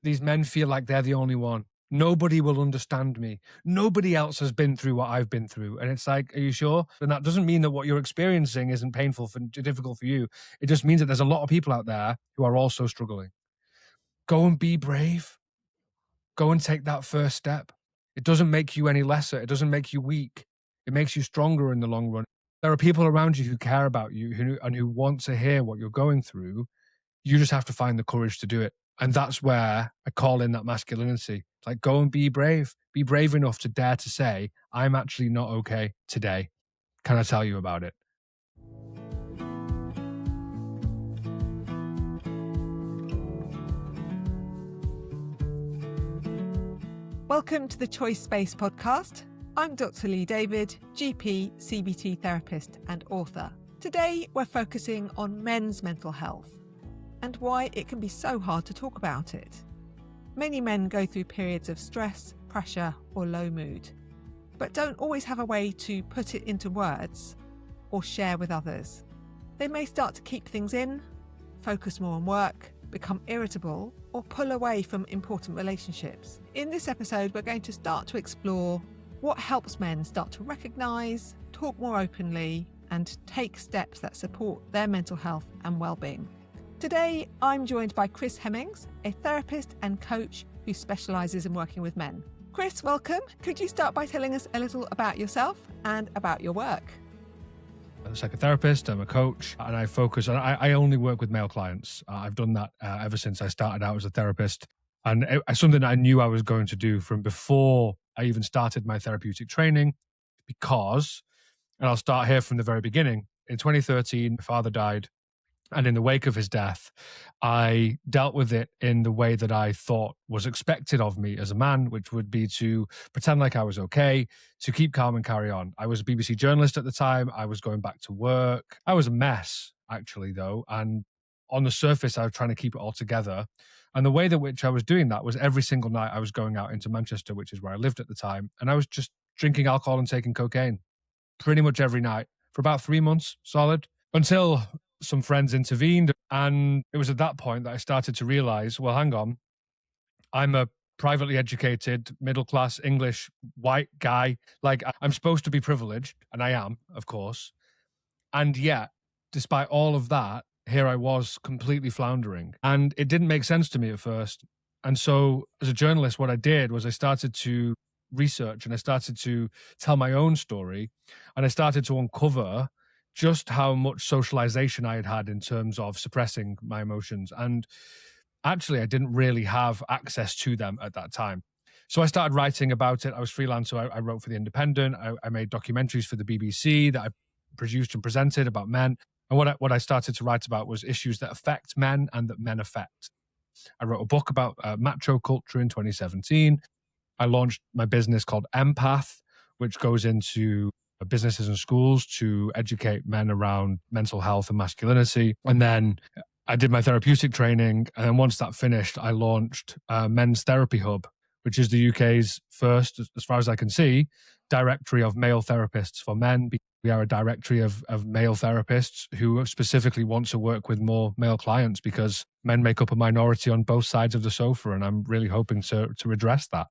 these men feel like they're the only one. Nobody will understand me. Nobody else has been through what I've been through. And it's like, are you sure? And that doesn't mean that what you're experiencing isn't difficult for you. It just means that there's a lot of people out there who are also struggling. Go and be brave. Go and take that first step. It doesn't make you any lesser. It doesn't make you weak. It makes you stronger in the long run. There are people around you who care about you who want to hear what you're going through. You just have to find the courage to do it. And that's where I call in that masculinity. It's like, go and be brave. Be brave enough to dare to say, I'm actually not okay today. Can I tell you about it? Welcome to the Choice Space podcast. I'm Dr. Lee David, GP, CBT therapist and author. Today we're focusing on men's mental health and why it can be so hard to talk about it. Many men go through periods of stress, pressure or low mood, but don't always have a way to put it into words or share with others. They may start to keep things in, focus more on work, become irritable or pull away from important relationships. In this episode, we're going to start to explore what helps men start to recognise, talk more openly and take steps that support their mental health and well-being. Today, I'm joined by Chris Hemmings, a therapist and coach who specialises in working with men. Chris, welcome. Could you start by telling us a little about yourself and about your work? I'm a psychotherapist, I'm a coach, and I focus on, I only work with male clients. I've done that ever since I started out as a therapist. And it's something I knew I was going to do from before I even started my therapeutic training because, and I'll start here from the very beginning, in 2013, my father died. And in the wake of his death, I dealt with it in the way that I thought was expected of me as a man, which would be to pretend like I was okay, to keep calm and carry on. I was a BBC journalist at the time. I was going back to work. I was a mess, actually, though. And on the surface, I was trying to keep it all together. And the way that which I was doing that was every single night I was going out into Manchester, which is where I lived at the time. And I was just drinking alcohol and taking cocaine pretty much every night for about 3 months solid until some friends intervened. And it was at that point that I started to realize, well, hang on, I'm a privately educated, middle-class English white guy. Like, I'm supposed to be privileged, and I am, of course. And yet, despite all of that, here I was completely floundering. And it didn't make sense to me at first. And so as a journalist, what I did was I started to research and I started to tell my own story. And I started to uncover just how much socialization I had had in terms of suppressing my emotions. And actually, I didn't really have access to them at that time. So I started writing about it. I was freelance, so I wrote for The Independent. I made documentaries for the BBC that I produced and presented about men. And what I started to write about was issues that affect men and that men affect. I wrote a book about macho culture in 2017. I launched my business called Empath, which goes into businesses and schools to educate men around mental health and masculinity. And then I did my therapeutic training. And then once that finished, I launched Men's Therapy Hub, which is the UK's first, as far as I can see, directory of male therapists for men. We are a directory of male therapists who specifically want to work with more male clients because men make up a minority on both sides of the sofa. And I'm really hoping to redress that.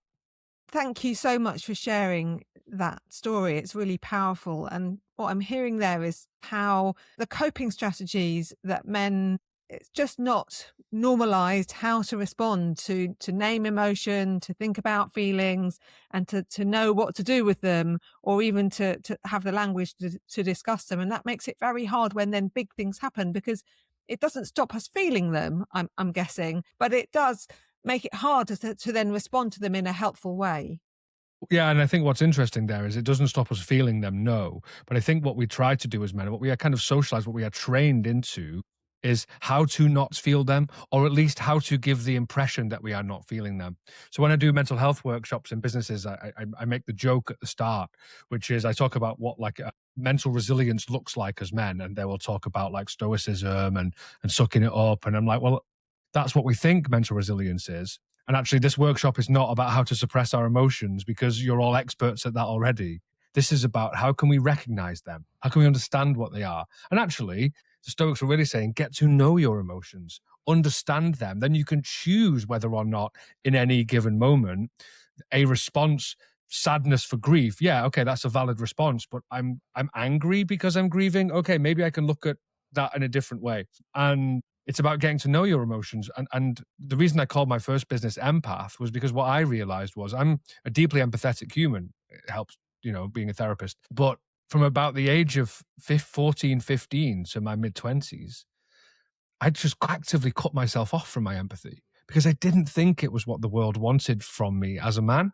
Thank you so much for sharing that story. It's really powerful. And what I'm hearing there is how the coping strategies that men, it's just not normalized how to respond to name emotion, to think about feelings and to know what to do with them, or even to have the language to discuss them. And that makes it very hard when then big things happen because it doesn't stop us feeling them, I'm guessing, but it does make it hard to then respond to them in a helpful way. Yeah, and I think what's interesting there is it doesn't stop us feeling them, no. But I think what we try to do as men, what we are kind of socialized, what we are trained into is how to not feel them, or at least how to give the impression that we are not feeling them. So when I do mental health workshops in businesses, I make the joke at the start, which is I talk about what like mental resilience looks like as men, and they will talk about like stoicism and sucking it up. And I'm like, well, that's what we think mental resilience is. And actually, this workshop is not about how to suppress our emotions because you're all experts at that already. This is about how can we recognize them? How can we understand what they are? And actually, the Stoics were really saying, get to know your emotions, understand them, then you can choose whether or not in any given moment a response, sadness for grief, yeah, okay, that's a valid response, but I'm angry because I'm grieving. Okay, maybe I can look at that in a different way. And it's about getting to know your emotions. And the reason I called my first business Empath was because what I realized was I'm a deeply empathetic human. It helps, being a therapist. But from about the age of 14, 15 to my mid 20s, I just actively cut myself off from my empathy because I didn't think it was what the world wanted from me as a man.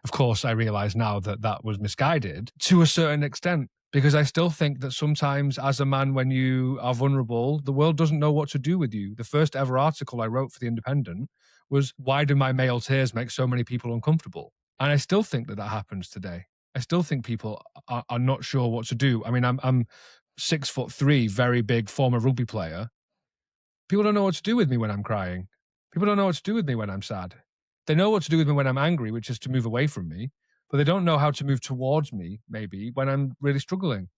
Of course, I realize now that that was misguided to a certain extent, because I still think that sometimes as a man, when you are vulnerable, the world doesn't know what to do with you. The first ever article I wrote for The Independent was, "Why do my male tears make so many people uncomfortable?" And I still think that that happens today. I still think people are not sure what to do. I mean, I'm 6'3", very big former rugby player. People don't know what to do with me when I'm crying. People don't know what to do with me when I'm sad. They know what to do with me when I'm angry, which is to move away from me, but they don't know how to move towards me, maybe, when I'm really struggling.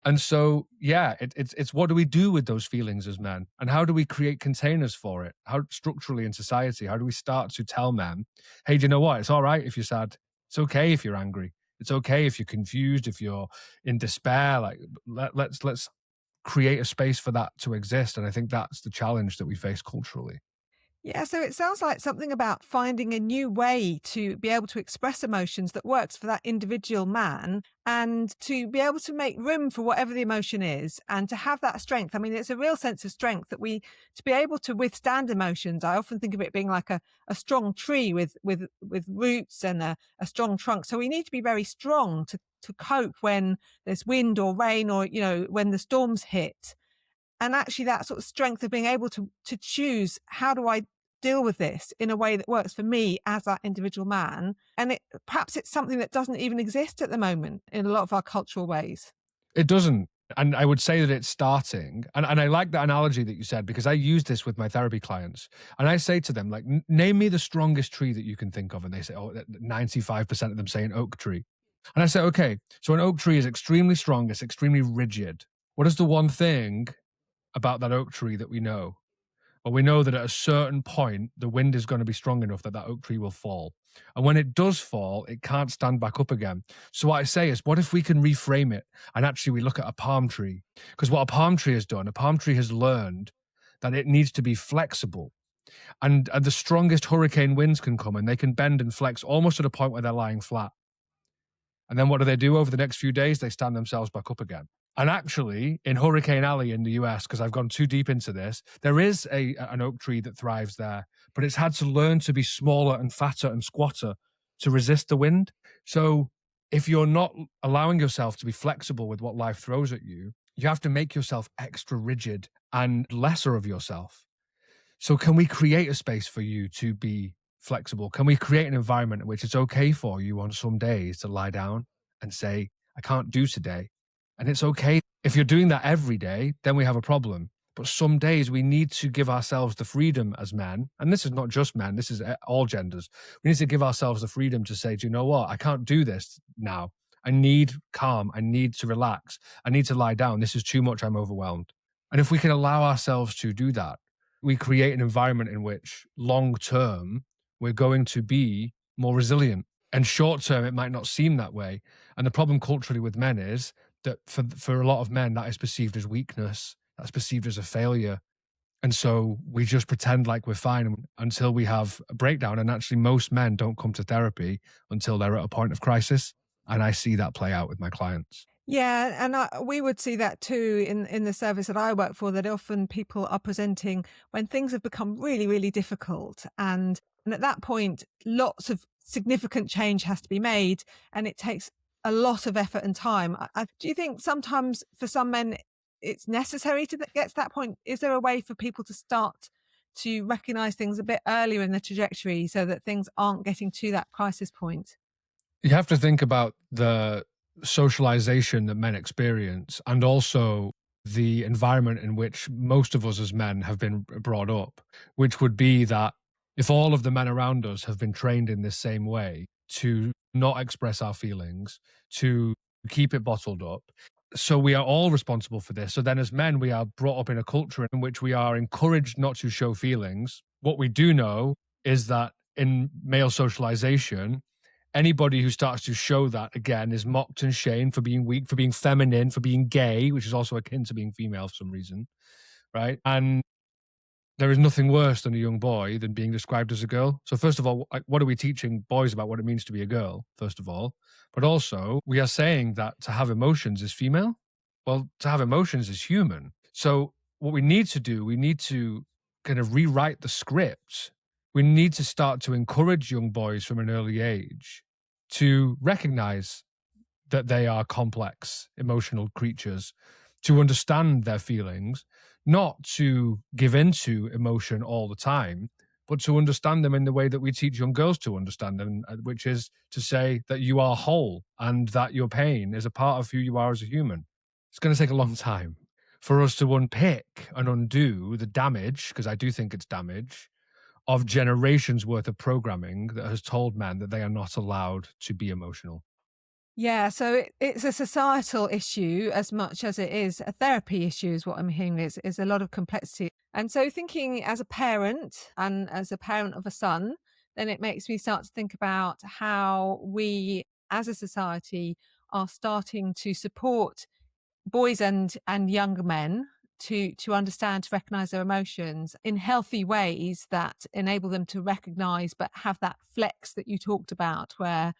And so, yeah, it's what do we do with those feelings as men? And how do we create containers for it? How structurally in society, how do we start to tell men, hey, do you know what? It's all right if you're sad. It's okay if you're angry. It's okay if you're confused, if you're in despair. Like, let's create a space for that to exist. And I think that's the challenge that we face culturally. Yeah, so it sounds like something about finding a new way to be able to express emotions that works for that individual man and to be able to make room for whatever the emotion is and to have that strength. I mean, it's a real sense of strength to be able to withstand emotions. I often think of it being like a strong tree with roots and a strong trunk. So we need to be very strong to cope when there's wind or rain or, when the storms hit. And actually that sort of strength of being able to choose, how do I deal with this in a way that works for me as that individual man? And perhaps it's something that doesn't even exist at the moment in a lot of our cultural ways. It doesn't. And I would say that it's starting. And I like that analogy that you said, because I use this with my therapy clients. And I say to them, like, name me the strongest tree that you can think of. And they say, 95% of them say an oak tree. And I say, okay, so an oak tree is extremely strong. It's extremely rigid. What is the one thing about that oak tree that we know? Well, we know that at a certain point, the wind is going to be strong enough that that oak tree will fall. And when it does fall, it can't stand back up again. So what I say is, what if we can reframe it? And actually we look at a palm tree? Because what a palm tree has done, a palm tree has learned that it needs to be flexible. And the strongest hurricane winds can come and they can bend and flex almost to the point where they're lying flat. And then what do? Over the next few days, they stand themselves back up again. And actually, in Hurricane Alley in the US, because I've gone too deep into this, there is an oak tree that thrives there, but it's had to learn to be smaller and fatter and squatter to resist the wind. So if you're not allowing yourself to be flexible with what life throws at you, you have to make yourself extra rigid and lesser of yourself. So can we create a space for you to be flexible? Can we create an environment in which it's okay for you on some days to lie down and say, I can't do today? And it's okay. If you're doing that every day, then we have a problem. But some days we need to give ourselves the freedom as men. And this is not just men, this is all genders. We need to give ourselves the freedom to say, do you know what? I can't do this now. I need calm. I need to relax. I need to lie down. This is too much. I'm overwhelmed. And if we can allow ourselves to do that, we create an environment in which long term, we're going to be more resilient. And short term, it might not seem that way. And the problem culturally with men is that for a lot of men, that is perceived as weakness. That's perceived as a failure. And so we just pretend like we're fine until we have a breakdown. And actually, most men don't come to therapy until they're at a point of crisis. And I see that play out with my clients. Yeah, and we would see that too in the service that I work for, that often people are presenting when things have become really, really difficult. And at that point, lots of significant change has to be made, and it takes a lot of effort and time. Do you think sometimes for some men it's necessary to get to that point? Is there a way for people to start to recognize things a bit earlier in the trajectory so that things aren't getting to that crisis point? You have to think about the socialization that men experience and also the environment in which most of us as men have been brought up, which would be that if all of the men around us have been trained in this same way to not express our feelings, to keep it bottled up, So we are all responsible for this. So then as men, we are brought up in a culture in which we are encouraged not to show feelings. What we do know is that in male socialization, anybody who starts to show that again is mocked and shamed for being weak, for being feminine, for being gay, which is also akin to being female for some reason, right? And there is nothing worse than a young boy than being described as a girl. So first of all, what are we teaching boys about what it means to be a girl, first of all? But also, we are saying that to have emotions is female. Well, to have emotions is human. So what we need to do, we need to kind of rewrite the script. We need to start to encourage young boys from an early age to recognize that they are complex, emotional creatures, to understand their feelings, not to give into emotion all the time, but to understand them in the way that we teach young girls to understand them, which is to say that you are whole and that your pain is a part of who you are as a human. It's going to take a long time for us to unpick and undo the damage, because I do think it's damage, of generations worth of programming that has told men that they are not allowed to be emotional. Yeah, so it's a societal issue as much as it is a therapy issue, is what I'm hearing is a lot of complexity. And so thinking as a parent and as a parent of a son, then it makes me start to think about how we as a society are starting to support boys and younger men to understand, to recognize their emotions in healthy ways that enable them to recognize but have that flex that you talked about, where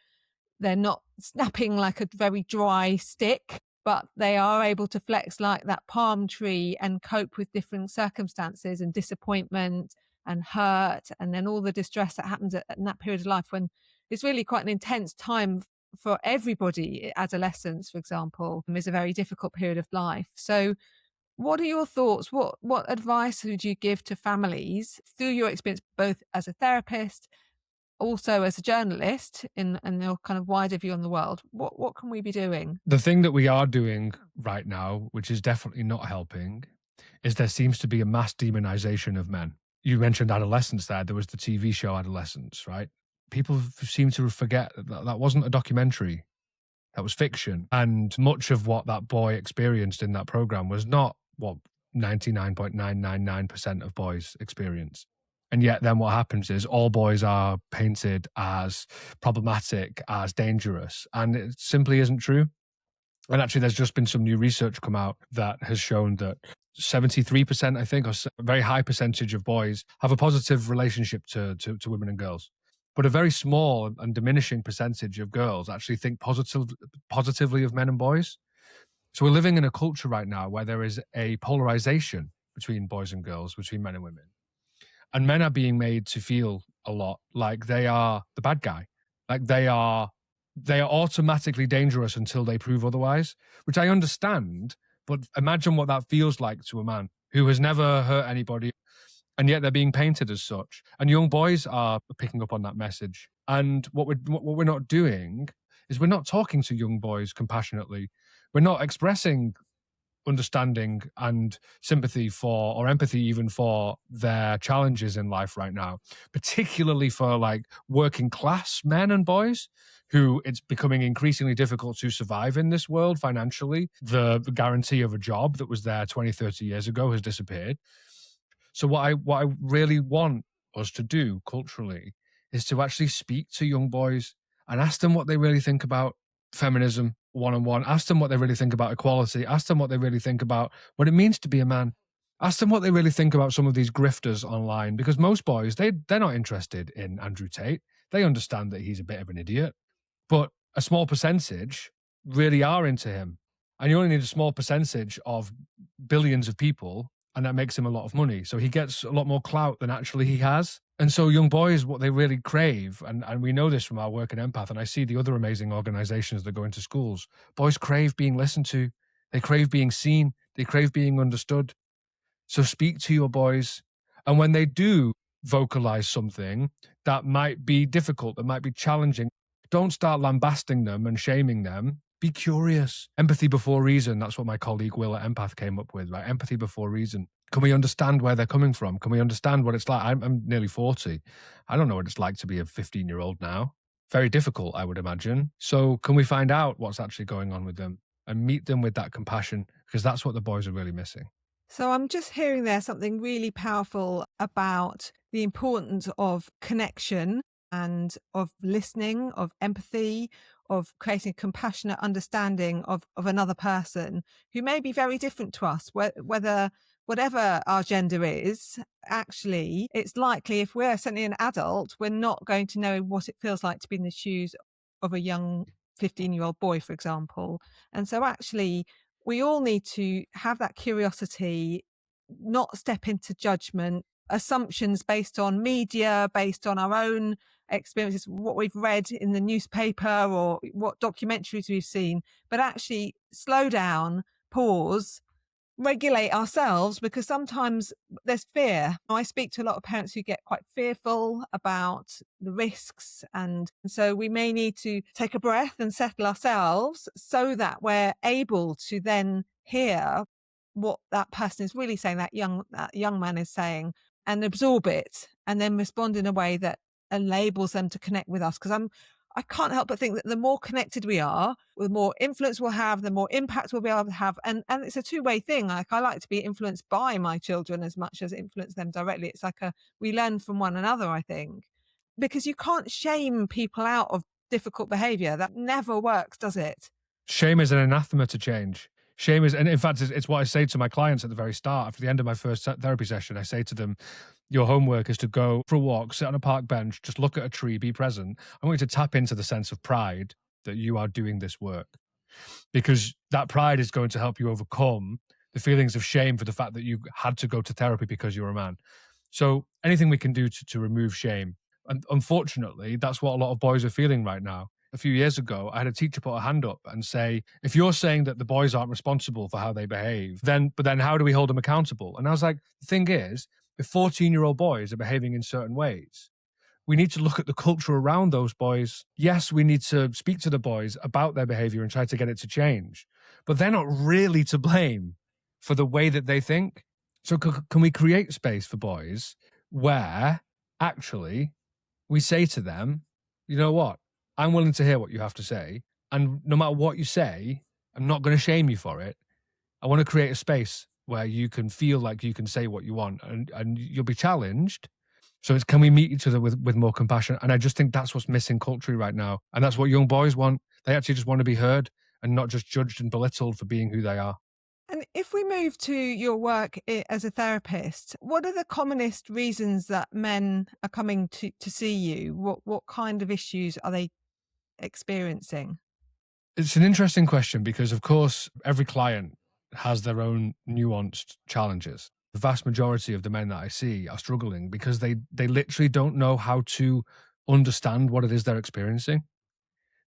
they're not snapping like a very dry stick, but they are able to flex like that palm tree and cope with different circumstances and disappointment and hurt, and then all the distress that happens in that period of life when it's really quite an intense time for everybody. Adolescence, for example, is a very difficult period of life. So what are your thoughts? What advice would you give to families through your experience, both as a therapist, also as a journalist in your kind of wider view on the world? What can we be doing? The thing that we are doing right now, which is definitely not helping, is there seems to be a mass demonization of men. You mentioned adolescence there. There was the TV show Adolescence, right? People seem to forget that that wasn't a documentary. That was fiction. And much of what that boy experienced in that program was not what 99.999% of boys experience. And yet then what happens is all boys are painted as problematic, as dangerous. And it simply isn't true. And actually, there's just been some new research come out that has shown that 73%, I think, or a very high percentage of boys have a positive relationship to women and girls. But a very small and diminishing percentage of girls actually think positively of men and boys. So we're living in a culture right now where there is a polarization between boys and girls, between men and women. And men are being made to feel a lot like they are the bad guy, like they are automatically dangerous until they prove otherwise, which I understand. But imagine what that feels like to a man who has never hurt anybody, and yet they're being painted as such. And young boys are picking up on that message. And what we're not doing is we're not talking to young boys compassionately. We're not expressing understanding and sympathy for, or empathy even for, their challenges in life right now, particularly for like working class men and boys who it's becoming increasingly difficult to survive in this world financially. The guarantee of a job that was there 20, 30 years ago has disappeared. So what I really want us to do culturally is to actually speak to young boys and ask them what they really think about feminism one-on-one. Ask them what they really think about equality. Ask them what they really think about what it means to be a man. Ask them what they really think about some of these grifters online, because most boys, they're not interested in Andrew Tate. They understand that he's a bit of an idiot, but a small percentage really are into him. And you only need a small percentage of billions of people, and that makes him a lot of money. So he gets a lot more clout than actually he has. And so young boys, what they really crave, and we know this from our work in Empath, and I see the other amazing organizations that go into schools, boys crave being listened to. They crave being seen. They crave being understood. So speak to your boys. And when they do vocalize something that might be difficult, that might be challenging, don't start lambasting them and shaming them. Be curious. Empathy before reason. That's what my colleague Will at Empath came up with, right? Empathy before reason. Can we understand where they're coming from? Can we understand what it's like? I'm nearly 40. I don't know what it's like to be a 15-year-old now. Very difficult, I would imagine. So can we find out what's actually going on with them? and meet them with that compassion, because that's what the boys are really missing. So I'm just hearing there something really powerful about the importance of connection and of listening, of empathy, of creating a compassionate understanding of another person who may be very different to us, whether whatever our gender is. Actually, it's likely if we're certainly an adult, we're not going to know what it feels like to be in the shoes of a young 15-year-old boy, for example. And so actually, we all need to have that curiosity, not step into judgment, assumptions based on media, based on our own experiences, what we've read in the newspaper or what documentaries we've seen, but actually slow down, pause, regulate ourselves, because sometimes there's fear. I speak to a lot of parents who get quite fearful about the risks. And so we may need to take a breath and settle ourselves so that we're able to then hear what that person is really saying, that young man is saying, and absorb it and then respond in a way that enables them to connect with us. Because I can't help but think that the more connected we are, the more influence we'll have, the more impact we'll be able to have. And it's a two-way thing. Like, I like to be influenced by my children as much as influence them directly. It's like we learn from one another, I think, because you can't shame people out of difficult behavior. That never works, does it? Shame is an anathema to change. Shame is, and in fact, it's what I say to my clients at the very start. After the end of my first therapy session, I say to them, your homework is to go for a walk, sit on a park bench, just look at a tree, be present. I want you to tap into the sense of pride that you are doing this work, because that pride is going to help you overcome the feelings of shame for the fact that you had to go to therapy because you're a man. So anything we can do to remove shame. And unfortunately, that's what a lot of boys are feeling right now. A few years ago, I had a teacher put a hand up and say, if you're saying that the boys aren't responsible for how they behave, but then how do we hold them accountable? And I was like, the thing is, if 14-year-old boys are behaving in certain ways, we need to look at the culture around those boys. Yes, we need to speak to the boys about their behavior and try to get it to change, but they're not really to blame for the way that they think. So can we create space for boys where actually we say to them, you know what? I'm willing to hear what you have to say. And no matter what you say, I'm not going to shame you for it. I want to create a space where you can feel like you can say what you want and you'll be challenged. So can we meet each other with more compassion? And I just think that's what's missing culturally right now. And that's what young boys want. They actually just want to be heard and not just judged and belittled for being who they are. And if we move to your work as a therapist, what are the commonest reasons that men are coming to see you? What kind of issues are they experiencing? It's an interesting question because, of course, every client has their own nuanced challenges. The vast majority of the men that I see are struggling because they literally don't know how to understand what it is they're experiencing.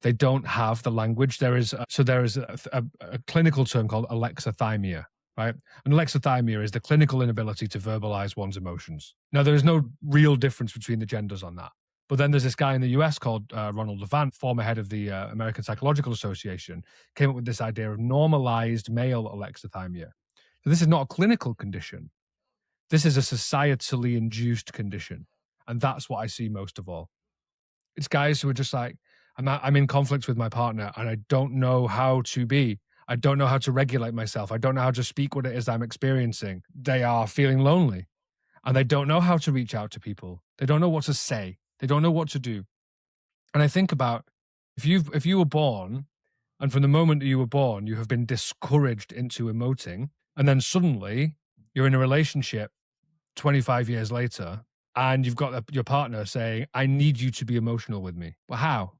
They don't have the language. There is a clinical term called alexithymia, right? And alexithymia is the clinical inability to verbalize one's emotions. Now, there is no real difference between the genders on that. But then there's this guy in the US called Ronald Levant, former head of the American Psychological Association, came up with this idea of normalized male alexithymia. So this is not a clinical condition. This is a societally induced condition. And that's what I see most of all. It's guys who are just like, I'm in conflict with my partner and I don't know how to be. I don't know how to regulate myself. I don't know how to speak what it is I'm experiencing. They are feeling lonely and they don't know how to reach out to people. They don't know what to say. They don't know what to do. And I think about if you were born and from the moment that you were born, you have been discouraged into emoting, and then suddenly you're in a relationship 25 years later and you've got your partner saying, I need you to be emotional with me. Well, how?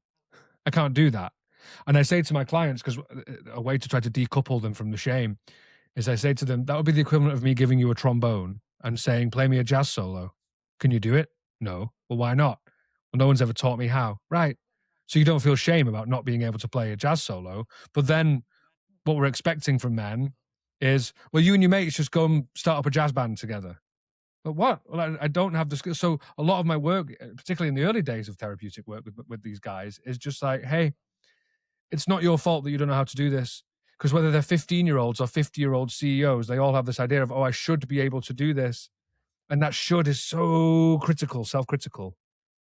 I can't do that. And I say to my clients, because a way to try to decouple them from the shame is I say to them, that would be the equivalent of me giving you a trombone and saying, play me a jazz solo. Can you do it? No. Well, why not? Well, no one's ever taught me how. Right. So you don't feel shame about not being able to play a jazz solo. But then what we're expecting from men is, well, you and your mates just go and start up a jazz band together. But what? Well, I don't have the skills. So a lot of my work, particularly in the early days of therapeutic work with these guys, is just like, hey, it's not your fault that you don't know how to do this. Because whether they're 15-year-olds or 50-year-old CEOs, they all have this idea of, oh, I should be able to do this. And that should is so critical, self-critical.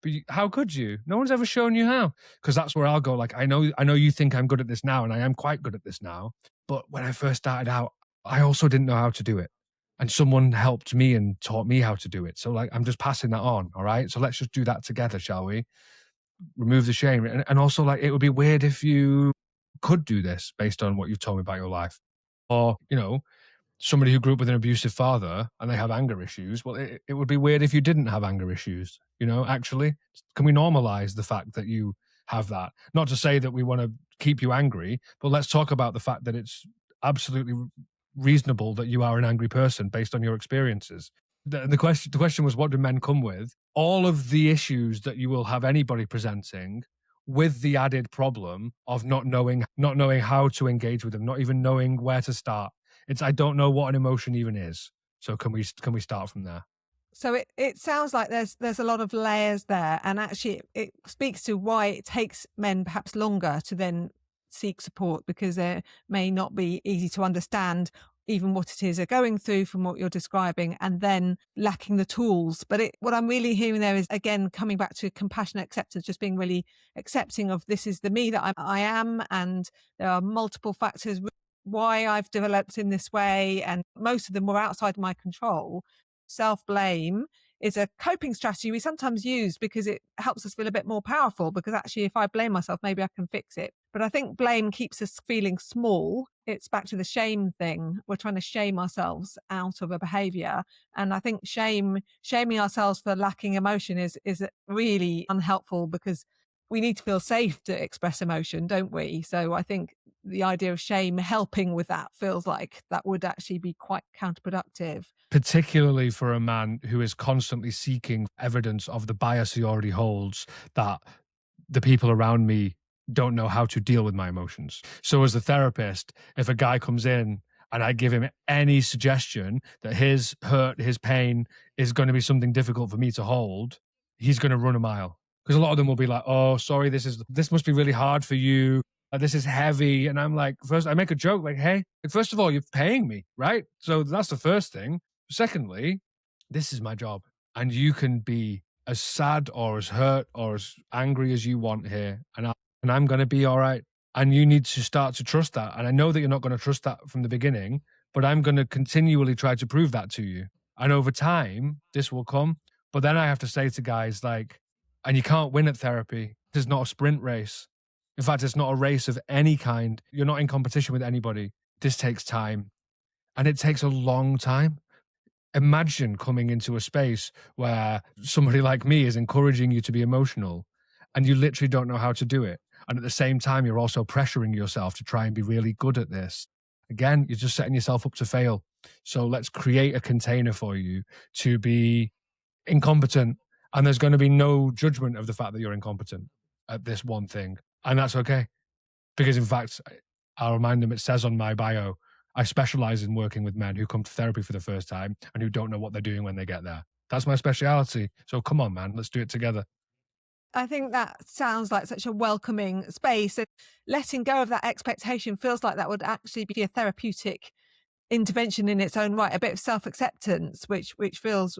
But how could you? No one's ever shown you how. Because that's where I'll go. Like, I know you think I'm good at this now, and I am quite good at this now. But when I first started out, I also didn't know how to do it. And someone helped me and taught me how to do it. So like, I'm just passing that on. All right. So let's just do that together, shall we? Remove the shame. And also, like, it would be weird if you could do this based on what you've told me about your life. Or, somebody who grew up with an abusive father and they have anger issues. Well, it would be weird if you didn't have anger issues. Actually, can we normalize the fact that you have that? Not to say that we want to keep you angry, but let's talk about the fact that it's absolutely reasonable that you are an angry person based on your experiences. The question was, what do men come with? All of the issues that you will have anybody presenting, with the added problem of not knowing how to engage with them, not even knowing where to start. I don't know what an emotion even is. So can we start from there? So it sounds like there's a lot of layers there, and actually it speaks to why it takes men perhaps longer to then seek support, because it may not be easy to understand even what it is they're going through from what you're describing, and then lacking the tools. But what I'm really hearing there is, again, coming back to compassionate acceptance, just being really accepting of, this is the me that I am, and there are multiple factors why I've developed in this way, and most of them were outside my control. Self-blame is a coping strategy we sometimes use because it helps us feel a bit more powerful, because actually if I blame myself, maybe I can fix it. But I think blame keeps us feeling small. It's back to the shame thing. We're trying to shame ourselves out of a behavior. And I think shaming ourselves for lacking emotion is really unhelpful, because we need to feel safe to express emotion, don't we? So I think the idea of shame helping with that feels like that would actually be quite counterproductive. Particularly for a man who is constantly seeking evidence of the bias he already holds, that the people around me don't know how to deal with my emotions. So as a therapist, if a guy comes in and I give him any suggestion that his hurt, his pain is going to be something difficult for me to hold, he's going to run a mile. Because a lot of them will be like, oh, sorry, this must be really hard for you. This is heavy. And I'm like, first, I make a joke like, hey, first of all, you're paying me, right? So that's the first thing. Secondly, this is my job. And you can be as sad or as hurt or as angry as you want here. And I'm going to be all right. And you need to start to trust that. And I know that you're not going to trust that from the beginning, but I'm going to continually try to prove that to you. And over time, this will come. But then I have to say to guys like, and you can't win at therapy. This is not a sprint race. In fact, it's not a race of any kind. You're not in competition with anybody. This takes time. And it takes a long time. Imagine coming into a space where somebody like me is encouraging you to be emotional and you literally don't know how to do it. And at the same time, you're also pressuring yourself to try and be really good at this. Again, you're just setting yourself up to fail. So let's create a container for you to be incompetent. And there's going to be no judgment of the fact that you're incompetent at this one thing. And that's okay. Because in fact, I'll remind them, it says on my bio, I specialize in working with men who come to therapy for the first time and who don't know what they're doing when they get there. That's my speciality. So come on, man, let's do it together. I think that sounds like such a welcoming space. And letting go of that expectation feels like that would actually be a therapeutic intervention in its own right, a bit of self-acceptance, which feels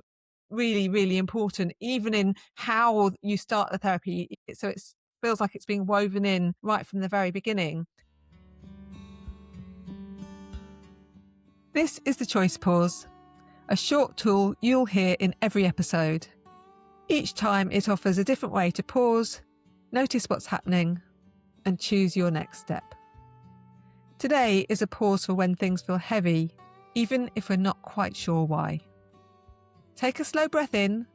really, really important, even in how you start the therapy. So it feels like it's being woven in right from the very beginning. This is the Choice Pause, a short tool you'll hear in every episode. Each time it offers a different way to pause, notice what's happening, and choose your next step. Today is a pause for when things feel heavy, even if we're not quite sure why. Take a slow breath in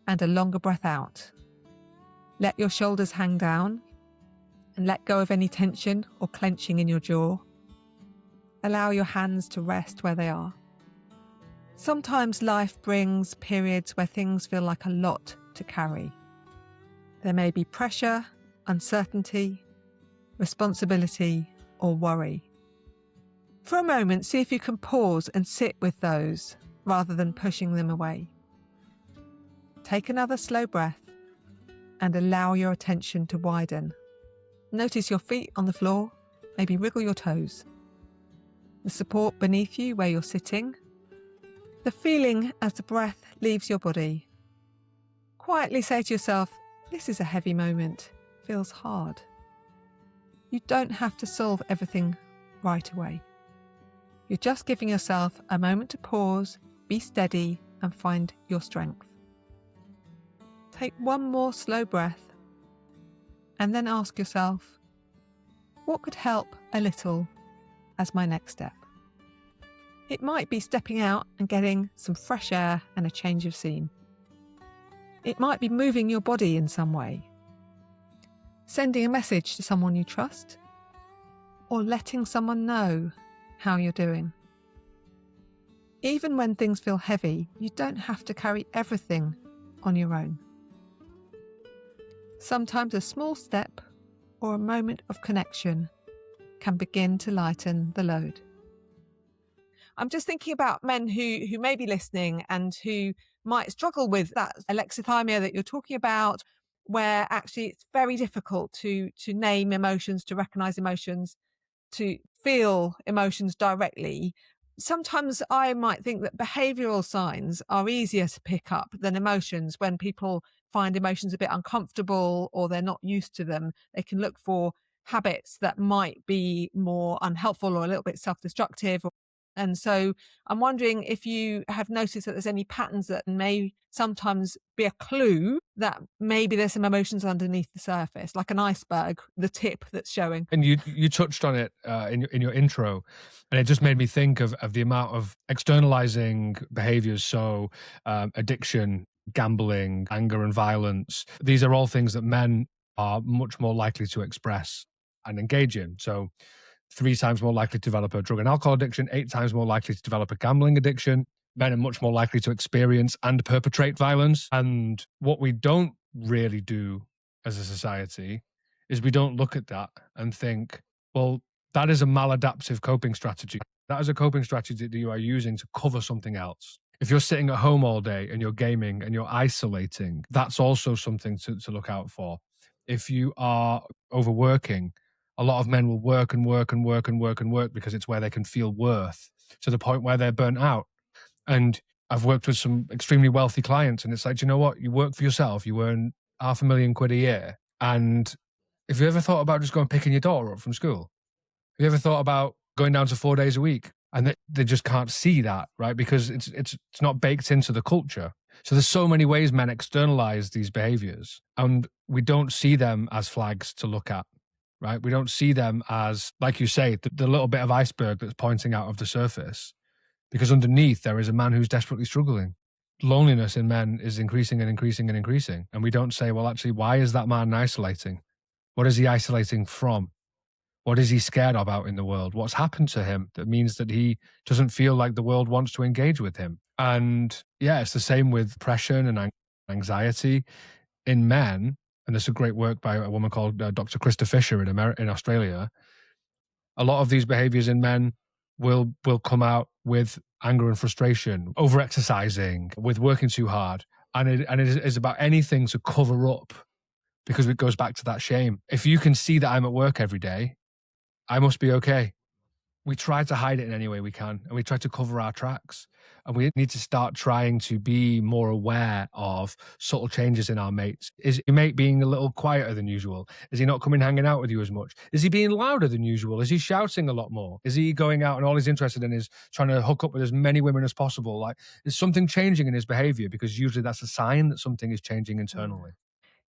and a longer breath out. Let your shoulders hang down and let go of any tension or clenching in your jaw. Allow your hands to rest where they are. Sometimes life brings periods where things feel like a lot to carry. There may be pressure, uncertainty, responsibility, or worry. For a moment, see if you can pause and sit with those rather than pushing them away. Take another slow breath and allow your attention to widen. Notice your feet on the floor, maybe wriggle your toes. The support beneath you where you're sitting. The feeling as the breath leaves your body. quietly say to yourself, this is a heavy moment, feels hard. You don't have to solve everything right away. You're just giving yourself a moment to pause, be steady, and find your strength. Take one more slow breath and then ask yourself, what could help a little as my next step? It might be stepping out and getting some fresh air and a change of scene. It might be moving your body in some way, sending a message to someone you trust, or letting someone know how you're doing. Even when things feel heavy, you don't have to carry everything on your own. Sometimes a small step or a moment of connection can begin to lighten the load. I'm just thinking about men who may be listening and who might struggle with that alexithymia that you're talking about, where actually it's very difficult to name emotions, to recognize emotions, to feel emotions directly. Sometimes I might think that behavioural signs are easier to pick up than emotions. When people find emotions a bit uncomfortable or they're not used to them, they can look for habits that might be more unhelpful or a little bit self-destructive. And so I'm wondering if you have noticed that there's any patterns that may sometimes be a clue that maybe there's some emotions underneath the surface, like an iceberg, the tip that's showing. And you touched on it in your intro, and it just made me think of the amount of externalizing behaviors. So addiction, gambling, anger and violence. These are all things that men are much more likely to express and engage in. So 3 times more likely to develop a drug and alcohol addiction, 8 times more likely to develop a gambling addiction. Men are much more likely to experience and perpetrate violence. And what we don't really do as a society is we don't look at that and think, well, that is a maladaptive coping strategy. That is a coping strategy that you are using to cover something else. If you're sitting at home all day and you're gaming and you're isolating, that's also something to look out for. If you are overworking, a lot of men will work and work and work and work and work because it's where they can feel worth, to the point where they're burnt out. And I've worked with some extremely wealthy clients, and it's like, you know what? You work for yourself, you earn £500,000 a year. And have you ever thought about just going picking your daughter up from school? Have you ever thought about going down to 4 days a week? And they just can't see that, right? Because it's not baked into the culture. So there's so many ways men externalize these behaviors, and we don't see them as flags to look at, right? We don't see them as, like you say, the little bit of iceberg that's pointing out of the surface, because underneath there is a man who's desperately struggling. Loneliness in men is increasing and increasing and increasing. And we don't say, well, actually, why is that man isolating? What is he isolating from? What is he scared of out in the world? What's happened to him that means that he doesn't feel like the world wants to engage with him? And yeah, it's the same with depression and anxiety in men. And there's some great work by a woman called Dr. Krista Fisher in Australia. A lot of these behaviors in men will come out with anger and frustration, over-exercising, with working too hard. And it is about anything to cover up, because it goes back to that shame. If you can see that I'm at work every day, I must be okay. We try to hide it in any way we can, and we try to cover our tracks. And we need to start trying to be more aware of subtle changes in our mates. Is your mate being a little quieter than usual? Is he not coming hanging out with you as much? Is he being louder than usual? Is he shouting a lot more? Is he going out and all he's interested in is trying to hook up with as many women as possible? Like, is something changing in his behavior? Because usually that's a sign that something is changing internally.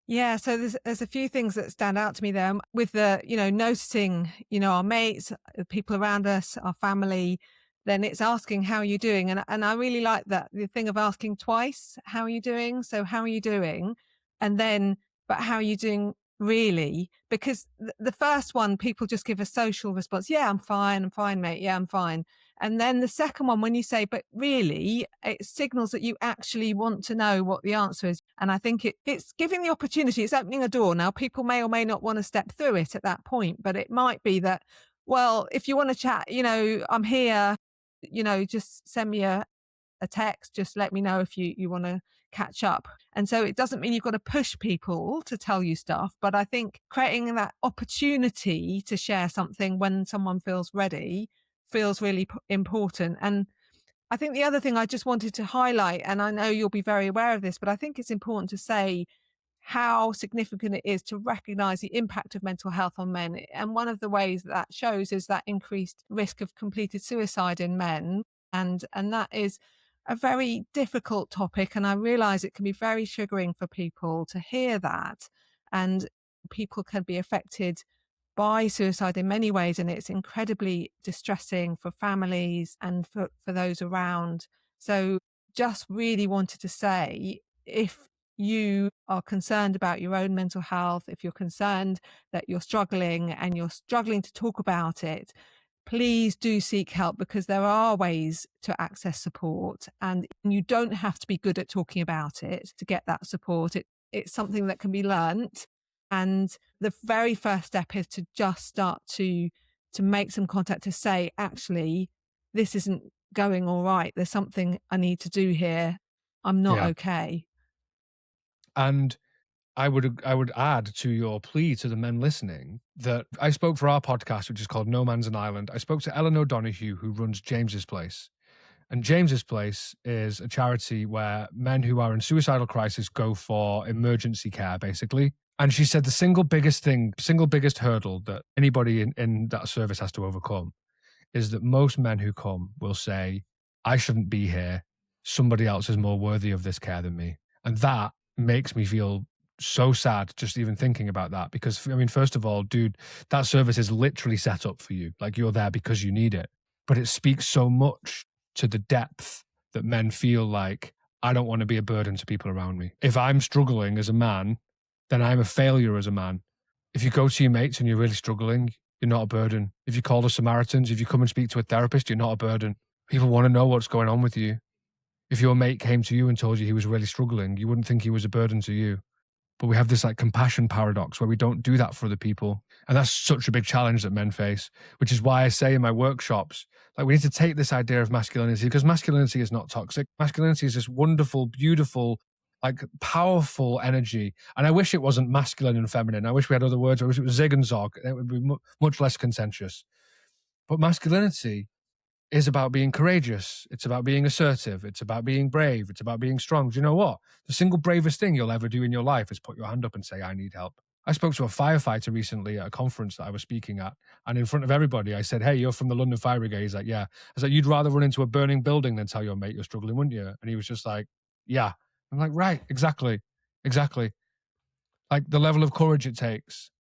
Yeah, so there's a few things that stand out to me there with the, noticing, our mates, the people around us, our family. Then it's asking, how are you doing? And I really like that, the thing of asking twice, how are you doing? So how are you doing? And then, but how are you doing really? Because the first one, people just give a social response. Yeah, I'm fine, mate. Yeah, I'm fine. And then the second one, when you say, but really, it signals that you actually want to know what the answer is. And I think it's giving the opportunity, it's opening a door. Now, people may or may not want to step through it at that point, but it might be that, well, if you want to chat, I'm here, just send me a text, just let me know if you want to catch up. And so it doesn't mean you've got to push people to tell you stuff, but I think creating that opportunity to share something when someone feels ready feels really important. And I think the other thing I just wanted to highlight, and I know you'll be very aware of this, but I think it's important to say how significant it is to recognize the impact of mental health on men. And one of the ways that shows is that increased risk of completed suicide in men. And that is a very difficult topic. And I realize it can be very triggering for people to hear that. And people can be affected by suicide in many ways. And it's incredibly distressing for families and for those around. So just really wanted to say, if you are concerned about your own mental health, if you're concerned that you're struggling and you're struggling to talk about it, please do seek help, because there are ways to access support, and you don't have to be good at talking about it to get that support. It's something that can be learnt. And the very first step is to just start to make some contact, to say, actually, this isn't going all right. There's something I need to do here. I'm not Yeah. okay. And I would add to your plea to the men listening that I spoke for our podcast, which is called No Man's an Island. I spoke to Ellen O'Donoghue, who runs James's Place. And James's Place is a charity where men who are in suicidal crisis go for emergency care, basically. And she said the single biggest hurdle that anybody in that service has to overcome is that most men who come will say, I shouldn't be here. Somebody else is more worthy of this care than me. And that makes me feel so sad just even thinking about that, because I mean, first of all, dude, that service is literally set up for you. Like, you're there because you need it. But it speaks so much to the depth that men feel like, I don't want to be a burden to people around me. If I'm struggling as a man, then I'm a failure as a man. If you go to your mates and you're really struggling, you're not a burden. If you call the Samaritans, if you come and speak to a therapist, you're not a burden. People want to know what's going on with you. If your mate came to you and told you he was really struggling, you wouldn't think he was a burden to you. But we have this like compassion paradox where we don't do that for other people. And that's such a big challenge that men face, which is why I say in my workshops, like, we need to take this idea of masculinity, because masculinity is not toxic. Masculinity is this wonderful, beautiful, like powerful energy. And I wish it wasn't masculine and feminine. I wish we had other words. I wish it was Zig and Zog. It would be much less contentious. But masculinity is about being courageous. It's about being assertive. It's about being brave. It's about being strong. Do you know what? The single bravest thing you'll ever do in your life is put your hand up and say, I need help. I spoke to a firefighter recently at a conference that I was speaking at. And in front of everybody, I said, hey, you're from the London Fire Brigade. He's like, yeah. I was like, you'd rather run into a burning building than tell your mate you're struggling, wouldn't you? And he was just like, yeah. I'm like, right, exactly. Like, the level of courage it takes.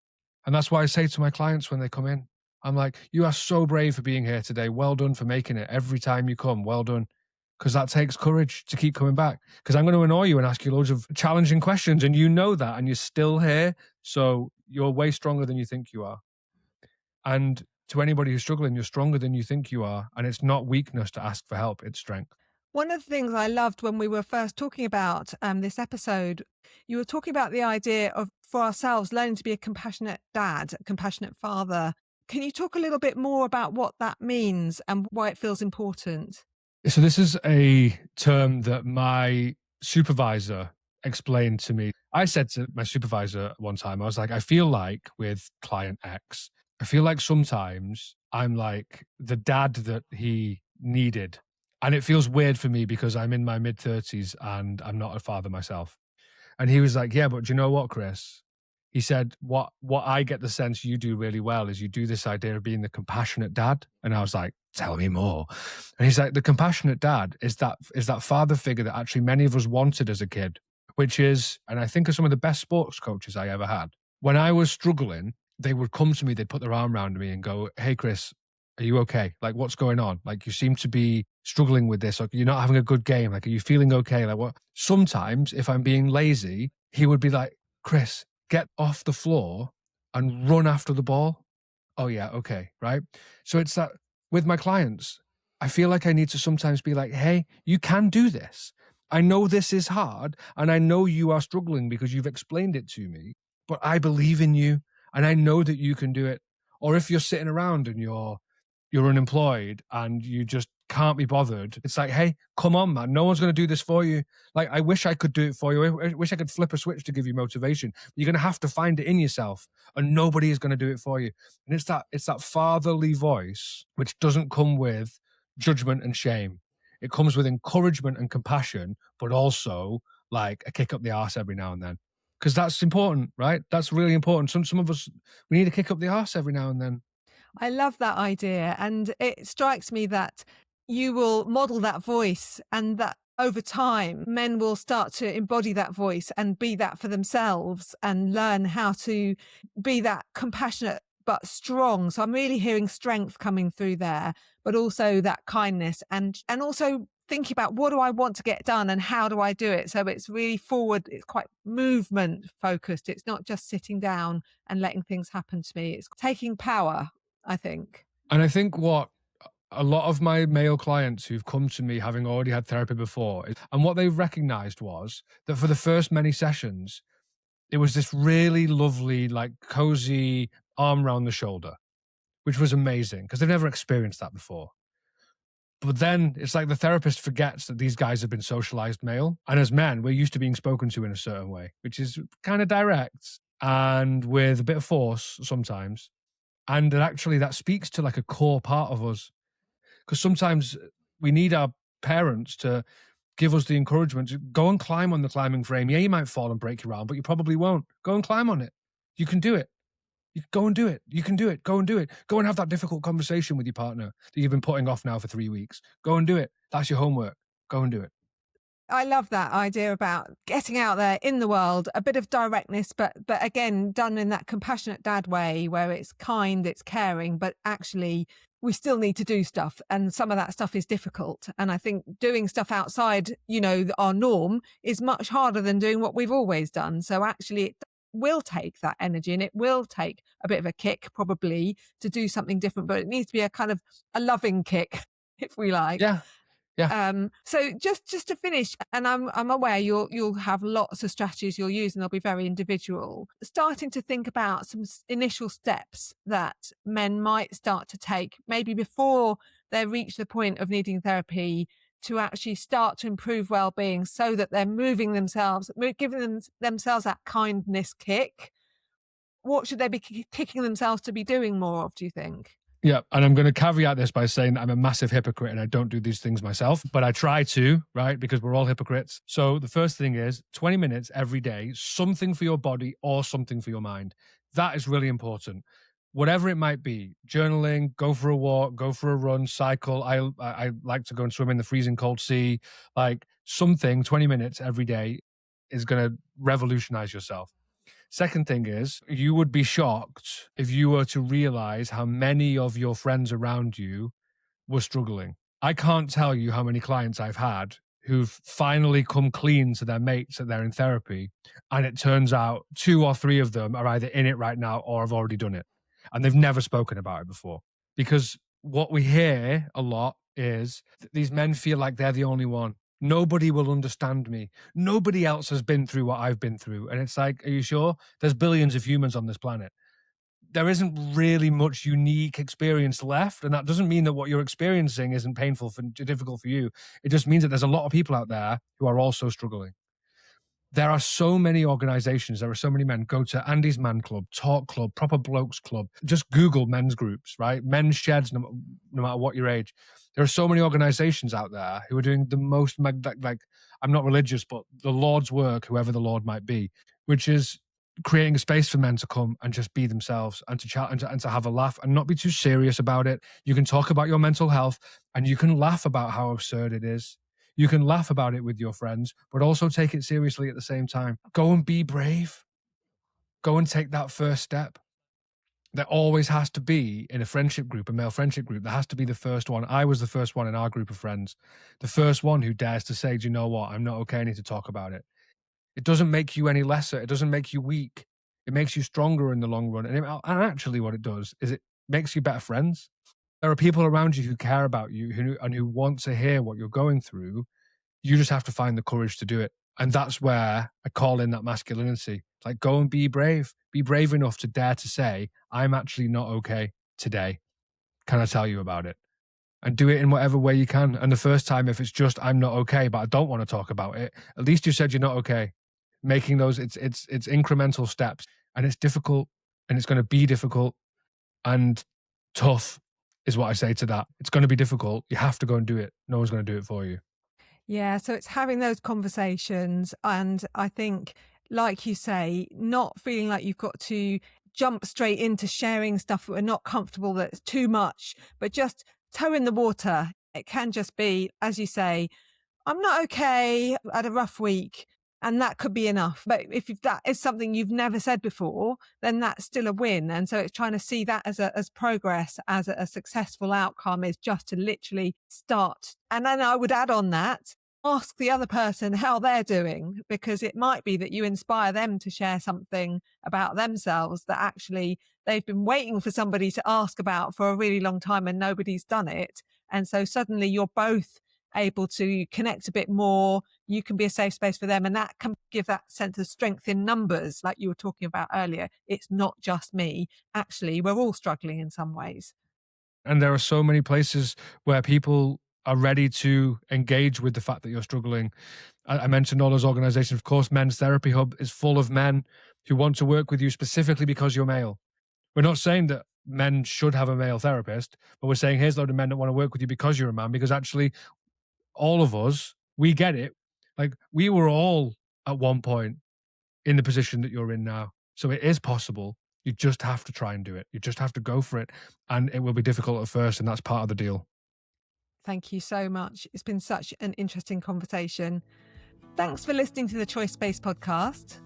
And that's why I say to my clients when they come in, I'm like, you are so brave for being here today. Well done for making it. Every time you come, well done. Because that takes courage to keep coming back. Because I'm going to annoy you and ask you loads of challenging questions, and you know that, and you're still here. So you're way stronger than you think you are. And to anybody who's struggling, you're stronger than you think you are. And it's not weakness to ask for help, it's strength. One of the things I loved when we were first talking about this episode, you were talking about the idea of, for ourselves, learning to be a compassionate dad, a compassionate father. Can you talk a little bit more about what that means and why it feels important? So this is a term that my supervisor explained to me. I said to my supervisor one time, I was like, I feel like with client X, I feel like sometimes I'm like the dad that he needed. And it feels weird for me because I'm in my mid-30s and I'm not a father myself. And he was like, yeah, but do you know what, Chris? He said, what I get the sense you do really well is you do this idea of being the compassionate dad. And I was like, tell me more. And he's like, the compassionate dad is that father figure that actually many of us wanted as a kid, which is, and I think of some of the best sports coaches I ever had. When I was struggling, they would come to me, they'd put their arm around me and go, hey, Chris, are you okay? Like, what's going on? Like, you seem to be struggling with this. Like, you're not having a good game. Like, are you feeling okay? Like, what? Sometimes if I'm being lazy, he would be like, Chris, get off the floor and run after the ball. Oh yeah. Okay. Right. So it's that with my clients, I feel like I need to sometimes be like, hey, you can do this. I know this is hard and I know you are struggling because you've explained it to me, but I believe in you and I know that you can do it. Or if you're sitting around and you're unemployed and you just can't be bothered, it's like, hey, come on, man. No one's going to do this for you. Like, I wish I could do it for you. I wish I could flip a switch to give you motivation. You're going to have to find it in yourself and nobody is going to do it for you. And it's that fatherly voice, which doesn't come with judgment and shame. It comes with encouragement and compassion, but also like a kick up the arse every now and then. Because that's important, right? That's really important. Some of us, we need a kick up the arse every now and then. I love that idea. And it strikes me that you will model that voice, and that over time, men will start to embody that voice and be that for themselves and learn how to be that compassionate but strong. So I'm really hearing strength coming through there, but also that kindness, and also thinking about what do I want to get done and how do I do it. So it's really forward. It's quite movement focused. It's not just sitting down and letting things happen to me. It's taking power, I think. And I think what a lot of my male clients who've come to me having already had therapy before, and what they've recognized was that for the first many sessions, it was this really lovely, like cozy arm around the shoulder, which was amazing because they've never experienced that before. But then it's like the therapist forgets that these guys have been socialized male. And as men, we're used to being spoken to in a certain way, which is kind of direct and with a bit of force sometimes. And that actually that speaks to like a core part of us. Because sometimes we need our parents to give us the encouragement to go and climb on the climbing frame. Yeah, you might fall and break your arm, but you probably won't. Go and climb on it. You can do it. You go and do it. You can do it. Go and do it. Go and have that difficult conversation with your partner that you've been putting off now for 3 weeks. Go and do it. That's your homework. Go and do it. I love that idea about getting out there in the world, a bit of directness, but again, done in that compassionate dad way where it's kind, it's caring, but actually we still need to do stuff. And some of that stuff is difficult. And I think doing stuff outside, our norm is much harder than doing what we've always done. So actually it will take that energy, and it will take a bit of a kick probably to do something different, but it needs to be a kind of a loving kick, if we like. Yeah. So just to finish, and I'm aware you'll have lots of strategies you'll use, and they'll be very individual. Starting to think about some initial steps that men might start to take, maybe before they reach the point of needing therapy, to actually start to improve well-being, so that they're moving themselves, giving themselves that kindness kick. What should they be kicking themselves to be doing more of, do you think? Yeah, and I'm going to caveat this by saying that I'm a massive hypocrite and I don't do these things myself, but I try to, right? Because we're all hypocrites. So the first thing is 20 minutes every day, something for your body or something for your mind. That is really important. Whatever it might be, journaling, go for a walk, go for a run, cycle. I like to go and swim in the freezing cold sea. Like something, 20 minutes every day is going to revolutionize yourself. Second thing is, you would be shocked if you were to realize how many of your friends around you were struggling. I can't tell you how many clients I've had who've finally come clean to their mates that they're in therapy, and it turns out 2 or 3 of them are either in it right now or have already done it, and they've never spoken about it before. Because what we hear a lot is that these men feel like they're the only one. Nobody will understand me. Nobody else has been through what I've been through. And it's like, are you sure? There's billions of humans on this planet. There isn't really much unique experience left. And that doesn't mean that what you're experiencing isn't painful and difficult for you. It just means that there's a lot of people out there who are also struggling. There are so many organizations. There are so many men. Go to Andy's Man Club, Talk Club, Proper Blokes Club. Just Google men's groups, right? Men's sheds, no matter what your age. There are so many organizations out there who are doing the most, like, I'm not religious, but the Lord's work, whoever the Lord might be, which is creating a space for men to come and just be themselves and to chat and to have a laugh and not be too serious about it. You can talk about your mental health and you can laugh about how absurd it is. You can laugh about it with your friends, but also take it seriously at the same time. Go and be brave. Go and take that first step. There always has to be, in a friendship group, a male friendship group, there has to be the first one. I was the first one in our group of friends. The first one who dares to say, do you know what? I'm not okay. I need to talk about it. It doesn't make you any lesser. It doesn't make you weak. It makes you stronger in the long run. And actually what it does is it makes you better friends. There are people around you who care about you who want to hear what you're going through. You just have to find the courage to do it. And that's where I call in that masculinity. It's like, go and be brave. Be brave enough to dare to say, I'm actually not okay today. Can I tell you about it? And do it in whatever way you can. And the first time, if it's just, I'm not okay, but I don't want to talk about it, at least you said you're not okay. Making those, it's incremental steps. And it's difficult, and it's going to be difficult and tough. is what I say to that. It's going to be difficult. You have to go and do it. No one's going to do it for you. Yeah, so it's having those conversations. And I think, like you say, not feeling like you've got to jump straight into sharing stuff that we're not comfortable, that's too much, but just toe in the water. It can just be, as you say, I'm not okay, I had a rough week. And that could be enough. But if that is something you've never said before, then that's still a win. And so it's trying to see that as progress, as a successful outcome, is just to literally start. And then I would add on that, ask the other person how they're doing, because it might be that you inspire them to share something about themselves that actually they've been waiting for somebody to ask about for a really long time and nobody's done it. And so suddenly you're both able to connect a bit more. You can be a safe space for them, and that can give that sense of strength in numbers, like you were talking about earlier. It's not just me. Actually, we're all struggling in some ways. And there are so many places where people are ready to engage with the fact that you're struggling. I mentioned all those organizations. Of course, Men's Therapy Hub is full of men who want to work with you specifically because you're male. We're not saying that men should have a male therapist, but we're saying here's a load of men that want to work with you because you're a man, because actually all of us, we get it. Like, we were all at one point in the position that you're in now. So it is possible. You just have to try and do it. You just have to go for it. And it will be difficult at first, and that's part of the deal. Thank you so much. It's been such an interesting conversation. Thanks for listening to the Choice Space podcast.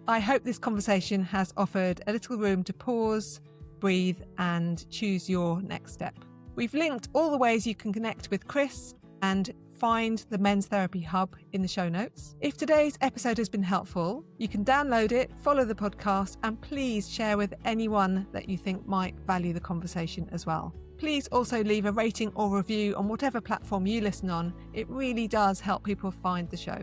I hope this conversation has offered a little room to pause, breathe, and choose your next step. We've linked all the ways you can connect with Chris and find the Men's Therapy Hub in the show notes. If today's episode has been helpful, you can download it, follow the podcast, and please share with anyone that you think might value the conversation as well. Please also leave a rating or review on whatever platform you listen on. It really does help people find the show.